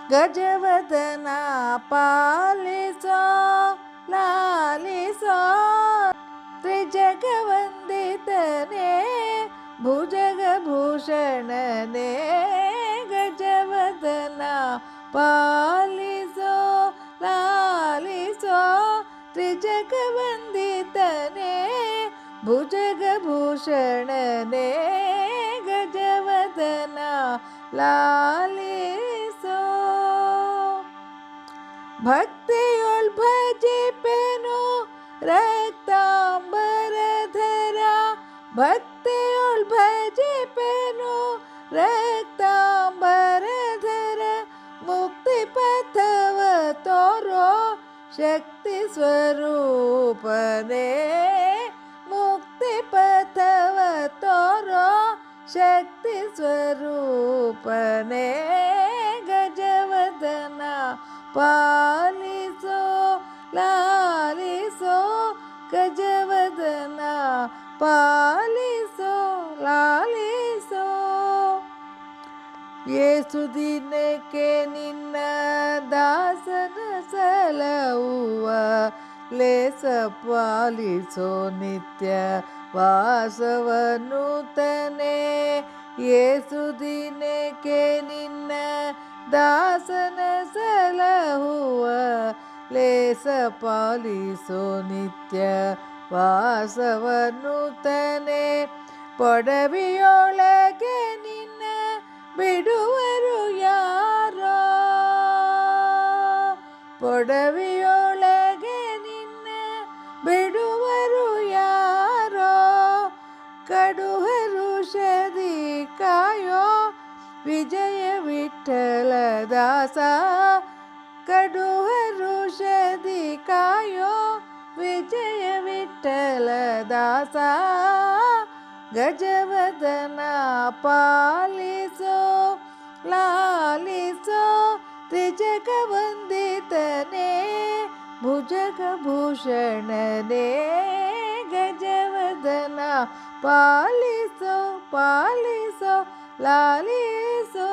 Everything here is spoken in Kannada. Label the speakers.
Speaker 1: ಗಜವದನ ಪಾಲಿಸೋ ಲಾಲಿಸೋ ತ್ರಿಜಗವಂದಿತನೇ ಭುಜಗಭೂಷಣನೇ ಗಜವದನ ಪಾಲಿಸೋ ಲಾಲಿಸೋ ತ್ರಿಜಗವಂದಿತನೇ ಭುಜಗಭೂಷಣನೇ ಗಜವದನ ಲಾಲಿಸೋ ಭಕ್ತಿಯೊಳ್ ಭಜಿಪೆನು ರಕ್ತಾಂಬರಧರ ಭಕ್ತಿಯೊಳ್ ಭಜಿಪೆನು ರಕ್ತಾಂಬರಧರ ಮುಕ್ತಿ ಪಥವ ತೋರೋ ಶಕ್ತಿ ಸ್ವರೂಪನೇ ಮುಕ್ತಿ ಪಥವ ತೋರೋ ಶಕ್ತಿ ಸ್ವರೂಪನೇ ಗಜವದನ ಪಾಲಿಸೋ ಲಾಲಿಸೋ ಗಜವದನ ಪಾಲಿಸೋ ಲಾಲಿಸೋ ಏಸು ದಿನಕ್ಕೆ ನಿನ್ನ ದಾಸನ ಸಲಹುವ ಲೇಸ ಪಾಲಿಸೋ ನಿತ್ಯ ವಾಸವನು ತನೆ ಏಸು ದಿನಕ್ಕೆ ನಿನ್ನ ದಾಸನ ಸಲಹುವ ಲೇಸ ಪಾಲಿಸೋ ನಿತ್ಯ ವಾಸವನು ತನೆ ಪೊಡವಿಯೊಳಗೆ ನಿನ್ನ ಬಿಡುವರು ಯಾರೋ ಪೊಡವಿಯೊಳಗೆ ನಿನ್ನ ಬಿಡುವರು ಯಾರೋ ಕಡುಹರುಷದಿ ಕಾಯೋ ವಿಜಯ ವಿಠಲ ದಾಸ ಕಡುಹರುಷದಿ ಕಾಯೋ ವಿಜಯ ವಿಠಲ ದಾಸ ಗಜವದನ ಪಾಲಿಸೋ ಲಾಲಿಸೋ ತ್ರಿಜಗವಂದಿತನೇ ಭುಜಗಭೂಷಣನೇ ಗಜವದನ ಪಾಲಿಸೋ ಪಾಲಿಸೋ ಲಾಲಿಸೋ